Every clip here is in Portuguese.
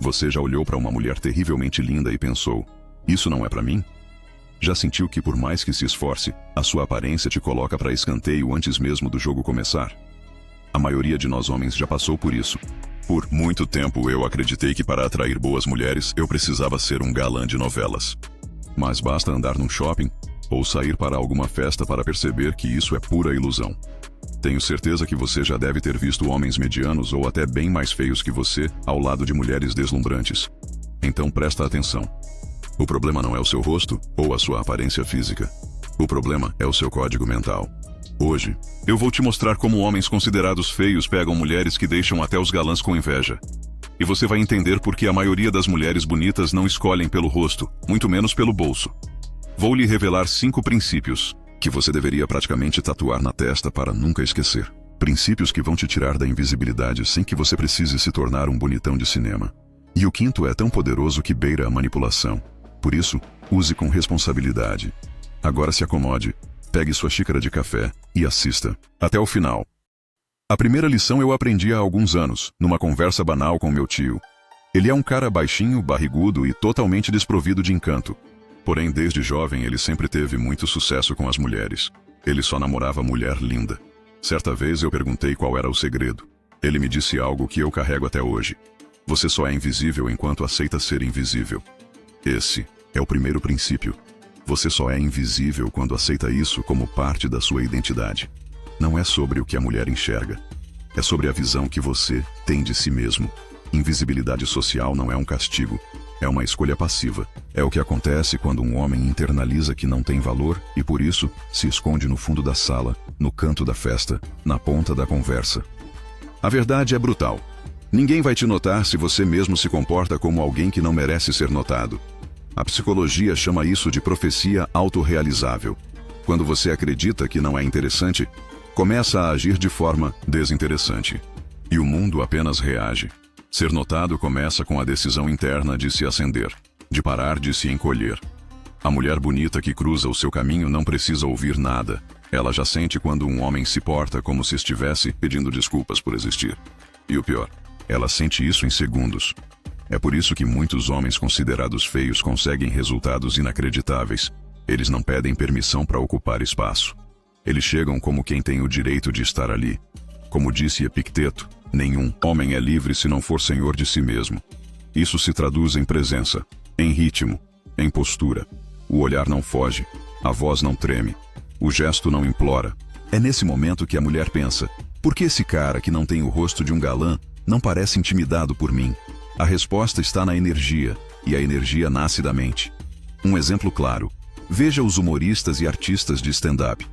Você já olhou para uma mulher terrivelmente linda e pensou: isso não é para mim? Já sentiu que por mais que se esforce, a sua aparência te coloca para escanteio antes mesmo do jogo começar? A maioria de nós homens já passou por isso. Por muito tempo eu acreditei que para atrair boas mulheres eu precisava ser um galã de novelas. Mas basta andar num shopping ou sair para alguma festa para perceber que isso é pura ilusão. Tenho certeza que você já deve ter visto homens medianos ou até bem mais feios que você ao lado de mulheres deslumbrantes. Então presta atenção. O problema não é o seu rosto ou a sua aparência física. O problema é o seu código mental. Hoje, eu vou te mostrar como homens considerados feios pegam mulheres que deixam até os galãs com inveja. E você vai entender por que a maioria das mulheres bonitas não escolhem pelo rosto, muito menos pelo bolso. Vou lhe revelar 5 princípios que você deveria praticamente tatuar na testa para nunca esquecer. Princípios que vão te tirar da invisibilidade sem que você precise se tornar um bonitão de cinema. E o quinto é tão poderoso que beira a manipulação. Por isso, use com responsabilidade. Agora se acomode, pegue sua xícara de café e assista até o final. A primeira lição eu aprendi há alguns anos, numa conversa banal com meu tio. Ele é um cara baixinho, barrigudo e totalmente desprovido de encanto. Porém, desde jovem ele sempre teve muito sucesso com as mulheres. Ele só namorava mulher linda. Certa vez eu perguntei qual era o segredo. Ele me disse algo que eu carrego até hoje. Você só é invisível enquanto aceita ser invisível. Esse é o primeiro princípio. Você só é invisível quando aceita isso como parte da sua identidade. Não é sobre o que a mulher enxerga. É sobre a visão que você tem de si mesmo. Invisibilidade social não é um castigo. É uma escolha passiva. É o que acontece quando um homem internaliza que não tem valor e, por isso, se esconde no fundo da sala, no canto da festa, na ponta da conversa. A verdade é brutal. Ninguém vai te notar se você mesmo se comporta como alguém que não merece ser notado. A psicologia chama isso de profecia autorrealizável. Quando você acredita que não é interessante, começa a agir de forma desinteressante. E o mundo apenas reage. Ser notado começa com a decisão interna de se acender, de parar de se encolher. A mulher bonita que cruza o seu caminho não precisa ouvir nada. Ela já sente quando um homem se porta como se estivesse pedindo desculpas por existir. E o pior, ela sente isso em segundos. É por isso que muitos homens considerados feios conseguem resultados inacreditáveis. Eles não pedem permissão para ocupar espaço. Eles chegam como quem tem o direito de estar ali. Como disse Epicteto, nenhum homem é livre se não for senhor de si mesmo. Isso se traduz em presença, em ritmo, em postura. O olhar não foge, a voz não treme, o gesto não implora. É nesse momento que a mulher pensa: por que esse cara que não tem o rosto de um galã não parece intimidado por mim? A resposta está na energia, e a energia nasce da mente. Um exemplo claro: veja os humoristas e artistas de stand-up.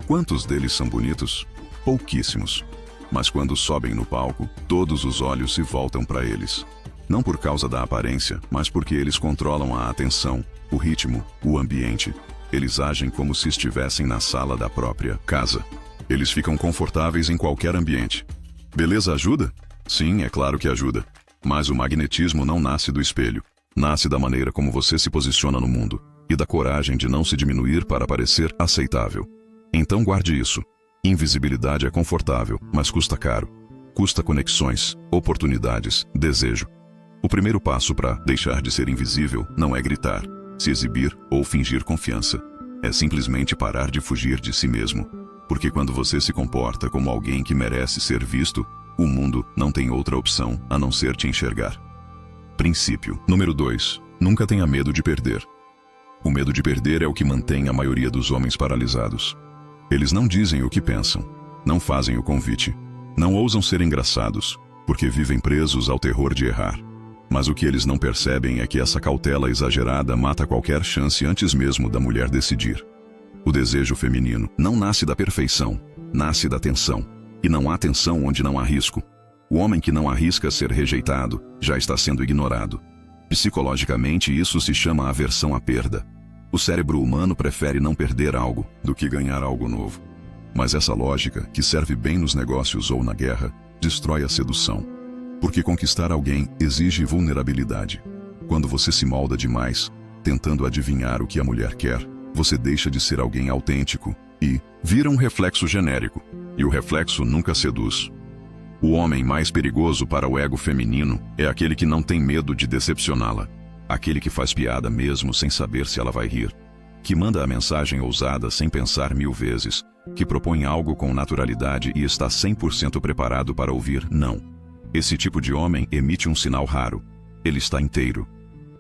Quantos deles são bonitos? Pouquíssimos. Mas quando sobem no palco, todos os olhos se voltam para eles. Não por causa da aparência, mas porque eles controlam a atenção, o ritmo, o ambiente. Eles agem como se estivessem na sala da própria casa. Eles ficam confortáveis em qualquer ambiente. Beleza ajuda? Sim, é claro que ajuda. Mas o magnetismo não nasce do espelho. Nasce da maneira como você se posiciona no mundo. E da coragem de não se diminuir para parecer aceitável. Então guarde isso. Invisibilidade é confortável, mas custa caro. Custa conexões, oportunidades, desejo. O primeiro passo para deixar de ser invisível não é gritar, se exibir ou fingir confiança. É simplesmente parar de fugir de si mesmo. Porque quando você se comporta como alguém que merece ser visto, o mundo não tem outra opção a não ser te enxergar. Princípio número 2. Nunca tenha medo de perder. O medo de perder é o que mantém a maioria dos homens paralisados. Eles não dizem o que pensam, não fazem o convite, não ousam ser engraçados, porque vivem presos ao terror de errar. Mas o que eles não percebem é que essa cautela exagerada mata qualquer chance antes mesmo da mulher decidir. O desejo feminino não nasce da perfeição, nasce da tensão. E não há tensão onde não há risco. O homem que não arrisca ser rejeitado já está sendo ignorado. Psicologicamente, isso se chama aversão à perda. O cérebro humano prefere não perder algo do que ganhar algo novo. Mas essa lógica, que serve bem nos negócios ou na guerra, destrói a sedução. Porque conquistar alguém exige vulnerabilidade. Quando você se molda demais, tentando adivinhar o que a mulher quer, você deixa de ser alguém autêntico e vira um reflexo genérico. E o reflexo nunca seduz. O homem mais perigoso para o ego feminino é aquele que não tem medo de decepcioná-la. Aquele que faz piada mesmo sem saber se ela vai rir. Que manda a mensagem ousada sem pensar 1000 vezes. Que propõe algo com naturalidade e está 100% preparado para ouvir não. Esse tipo de homem emite um sinal raro. Ele está inteiro.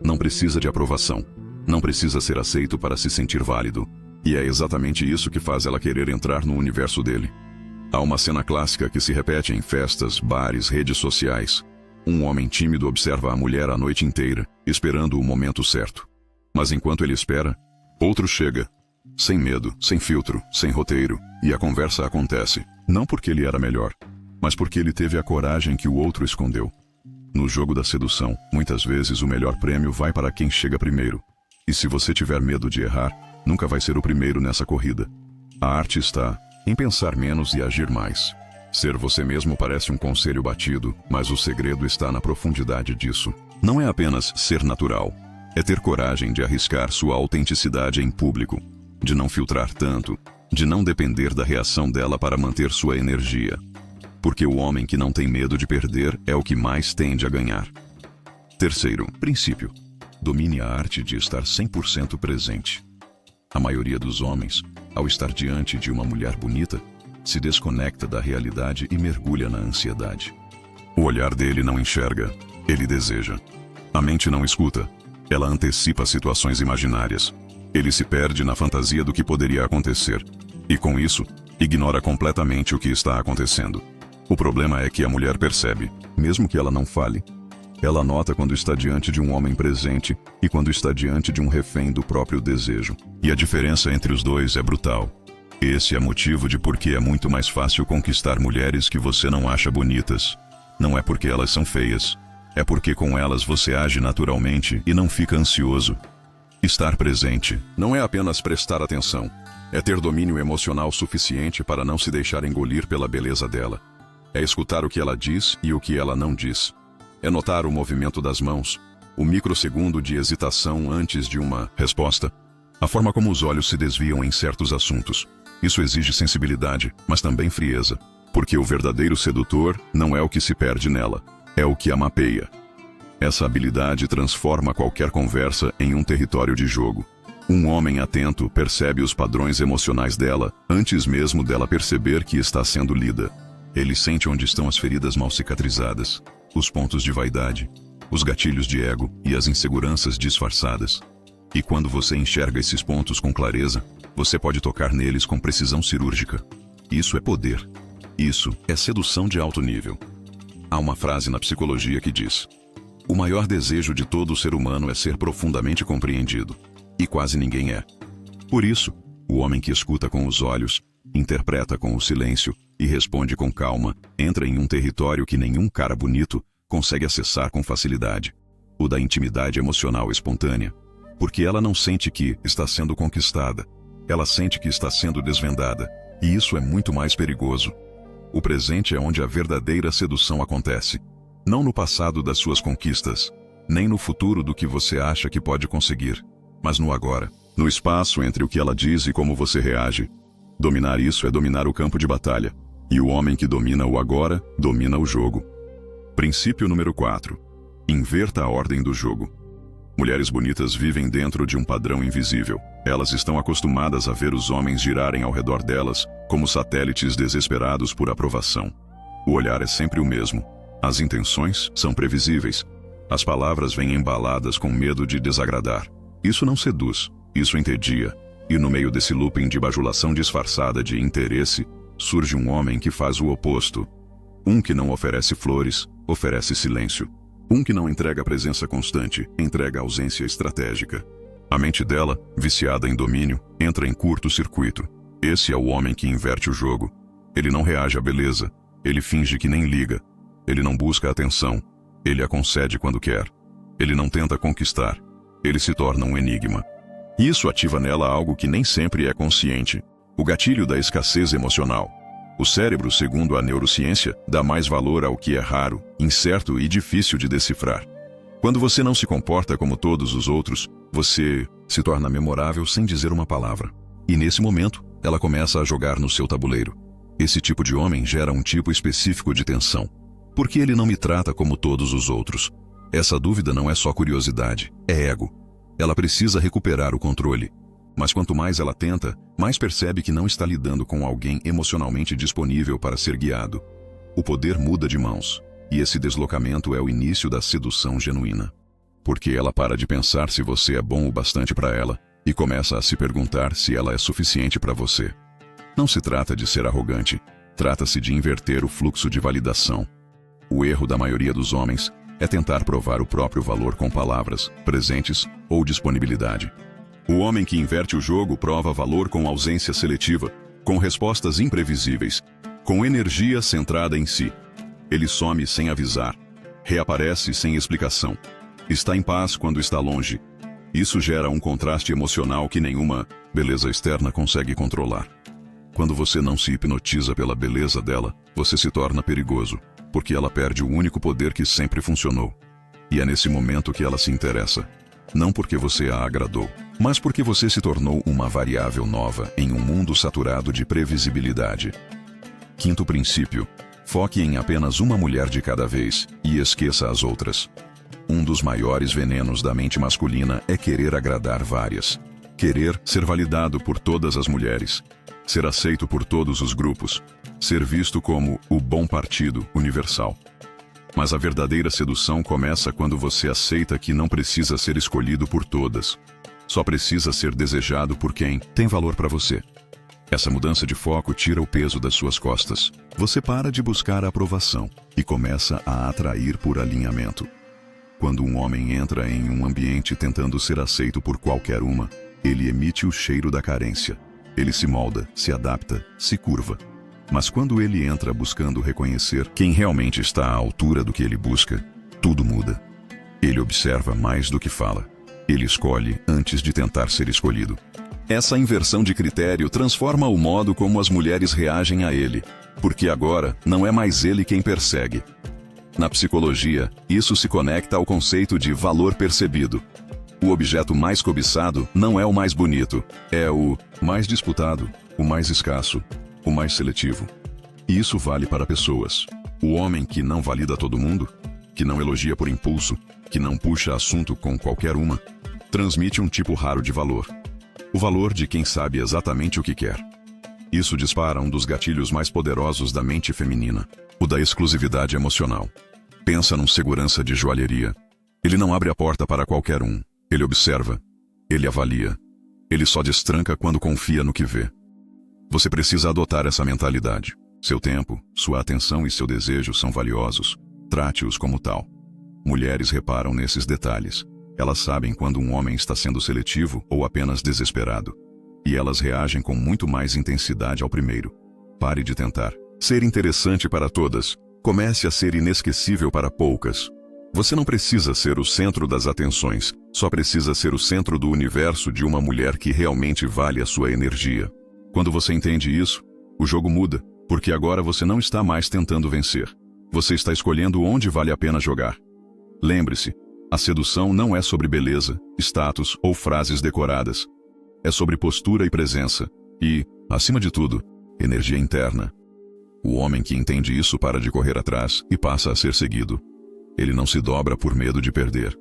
Não precisa de aprovação. Não precisa ser aceito para se sentir válido. E é exatamente isso que faz ela querer entrar no universo dele. Há uma cena clássica que se repete em festas, bares, redes sociais. Um homem tímido observa a mulher a noite inteira, esperando o momento certo. Mas enquanto ele espera, outro chega. Sem medo, sem filtro, sem roteiro, e a conversa acontece. Não porque ele era melhor, mas porque ele teve a coragem que o outro escondeu. No jogo da sedução, muitas vezes o melhor prêmio vai para quem chega primeiro. E se você tiver medo de errar, nunca vai ser o primeiro nessa corrida. A arte está em pensar menos e agir mais. Ser você mesmo parece um conselho batido, mas o segredo está na profundidade disso. Não é apenas ser natural. É ter coragem de arriscar sua autenticidade em público, de não filtrar tanto, de não depender da reação dela para manter sua energia. Porque o homem que não tem medo de perder é o que mais tende a ganhar. Terceiro princípio. Domine a arte de estar 100% presente. A maioria dos homens, ao estar diante de uma mulher bonita, se desconecta da realidade e mergulha na ansiedade. O olhar dele não enxerga, ele deseja. A mente não escuta, ela antecipa situações imaginárias. Ele se perde na fantasia do que poderia acontecer. E com isso, ignora completamente o que está acontecendo. O problema é que a mulher percebe, mesmo que ela não fale. Ela nota quando está diante de um homem presente e quando está diante de um refém do próprio desejo. E a diferença entre os dois é brutal. Esse é motivo de por que é muito mais fácil conquistar mulheres que você não acha bonitas. Não é porque elas são feias. É porque com elas você age naturalmente e não fica ansioso. Estar presente não é apenas prestar atenção. É ter domínio emocional suficiente para não se deixar engolir pela beleza dela. É escutar o que ela diz e o que ela não diz. É notar o movimento das mãos, o microsegundo de hesitação antes de uma resposta, a forma como os olhos se desviam em certos assuntos. Isso exige sensibilidade, mas também frieza, porque o verdadeiro sedutor não é o que se perde nela, é o que a mapeia. Essa habilidade transforma qualquer conversa em um território de jogo. Um homem atento percebe os padrões emocionais dela antes mesmo dela perceber que está sendo lida. Ele sente onde estão as feridas mal cicatrizadas, os pontos de vaidade, os gatilhos de ego e as inseguranças disfarçadas. E quando você enxerga esses pontos com clareza, você pode tocar neles com precisão cirúrgica. Isso é poder. Isso é sedução de alto nível. Há uma frase na psicologia que diz: o maior desejo de todo ser humano é ser profundamente compreendido. E quase ninguém é. Por isso, o homem que escuta com os olhos, interpreta com o silêncio e responde com calma, entra em um território que nenhum cara bonito consegue acessar com facilidade. O da intimidade emocional espontânea. Porque ela não sente que está sendo conquistada. Ela sente que está sendo desvendada. E isso é muito mais perigoso. O presente é onde a verdadeira sedução acontece. Não no passado das suas conquistas, nem no futuro do que você acha que pode conseguir, mas no agora, no espaço entre o que ela diz e como você reage. Dominar isso é dominar o campo de batalha. E o homem que domina o agora, domina o jogo. Princípio número 4. Inverta a ordem do jogo. Mulheres bonitas vivem dentro de um padrão invisível. Elas estão acostumadas a ver os homens girarem ao redor delas, como satélites desesperados por aprovação. O olhar é sempre o mesmo. As intenções são previsíveis. As palavras vêm embaladas com medo de desagradar. Isso não seduz, isso entedia. E no meio desse looping de bajulação disfarçada de interesse, surge um homem que faz o oposto. Um que não oferece flores, oferece silêncio. Um que não entrega presença constante, entrega ausência estratégica. A mente dela, viciada em domínio, entra em curto-circuito. Esse é o homem que inverte o jogo. Ele não reage à beleza, ele finge que nem liga. Ele não busca atenção, ele a concede quando quer. Ele não tenta conquistar, ele se torna um enigma. Isso ativa nela algo que nem sempre é consciente: o gatilho da escassez emocional. O cérebro, segundo a neurociência, dá mais valor ao que é raro, incerto e difícil de decifrar. Quando você não se comporta como todos os outros, você se torna memorável sem dizer uma palavra. E nesse momento, ela começa a jogar no seu tabuleiro. Esse tipo de homem gera um tipo específico de tensão. Por que ele não me trata como todos os outros? Essa dúvida não é só curiosidade, é ego. Ela precisa recuperar o controle. Mas quanto mais ela tenta, mais percebe que não está lidando com alguém emocionalmente disponível para ser guiado. O poder muda de mãos, e esse deslocamento é o início da sedução genuína. Porque ela para de pensar se você é bom o bastante para ela, e começa a se perguntar se ela é suficiente para você. Não se trata de ser arrogante, trata-se de inverter o fluxo de validação. O erro da maioria dos homens é tentar provar o próprio valor com palavras, presentes ou disponibilidade. O homem que inverte o jogo prova valor com ausência seletiva, com respostas imprevisíveis, com energia centrada em si. Ele some sem avisar, reaparece sem explicação. Está em paz quando está longe. Isso gera um contraste emocional que nenhuma beleza externa consegue controlar. Quando você não se hipnotiza pela beleza dela, você se torna perigoso, porque ela perde o único poder que sempre funcionou. E é nesse momento que ela se interessa. Não porque você a agradou, mas porque você se tornou uma variável nova em um mundo saturado de previsibilidade. Quinto princípio: foque em apenas uma mulher de cada vez e esqueça as outras. Um dos maiores venenos da mente masculina é querer agradar várias. Querer ser validado por todas as mulheres. Ser aceito por todos os grupos. Ser visto como o bom partido universal. Mas a verdadeira sedução começa quando você aceita que não precisa ser escolhido por todas. Só precisa ser desejado por quem tem valor para você. Essa mudança de foco tira o peso das suas costas. Você para de buscar a aprovação e começa a atrair por alinhamento. Quando um homem entra em um ambiente tentando ser aceito por qualquer uma, ele emite o cheiro da carência. Ele se molda, se adapta, se curva. Mas quando ele entra buscando reconhecer quem realmente está à altura do que ele busca, tudo muda. Ele observa mais do que fala. Ele escolhe antes de tentar ser escolhido. Essa inversão de critério transforma o modo como as mulheres reagem a ele, porque agora não é mais ele quem persegue. Na psicologia, isso se conecta ao conceito de valor percebido. O objeto mais cobiçado não é o mais bonito, é o mais disputado, o mais escasso, o mais seletivo. E isso vale para pessoas. O homem que não valida todo mundo, que não elogia por impulso, que não puxa assunto com qualquer uma, transmite um tipo raro de valor. O valor de quem sabe exatamente o que quer. Isso dispara um dos gatilhos mais poderosos da mente feminina, o da exclusividade emocional. Pensa num segurança de joalheria. Ele não abre a porta para qualquer um. Ele observa. Ele avalia. Ele só destranca quando confia no que vê. Você precisa adotar essa mentalidade. Seu tempo, sua atenção e seu desejo são valiosos. Trate-os como tal. Mulheres reparam nesses detalhes. Elas sabem quando um homem está sendo seletivo ou apenas desesperado. E elas reagem com muito mais intensidade ao primeiro. Pare de tentar ser interessante para todas. Comece a ser inesquecível para poucas. Você não precisa ser o centro das atenções. Só precisa ser o centro do universo de uma mulher que realmente vale a sua energia. Quando você entende isso, o jogo muda, porque agora você não está mais tentando vencer. Você está escolhendo onde vale a pena jogar. Lembre-se, a sedução não é sobre beleza, status ou frases decoradas. É sobre postura e presença. E, acima de tudo, energia interna. O homem que entende isso para de correr atrás e passa a ser seguido. Ele não se dobra por medo de perder.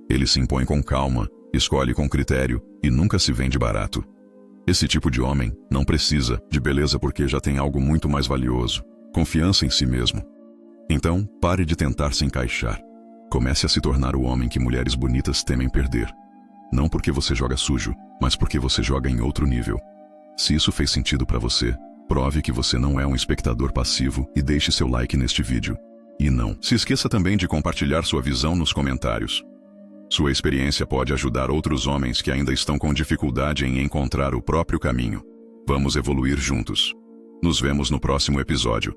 Ele se impõe com calma, escolhe com critério e nunca se vende barato. Esse tipo de homem não precisa de beleza porque já tem algo muito mais valioso: confiança em si mesmo. Então, pare de tentar se encaixar. Comece a se tornar o homem que mulheres bonitas temem perder. Não porque você joga sujo, mas porque você joga em outro nível. Se isso fez sentido para você, prove que você não é um espectador passivo e deixe seu like neste vídeo. E não se esqueça também de compartilhar sua visão nos comentários. Sua experiência pode ajudar outros homens que ainda estão com dificuldade em encontrar o próprio caminho. Vamos evoluir juntos. Nos vemos no próximo episódio.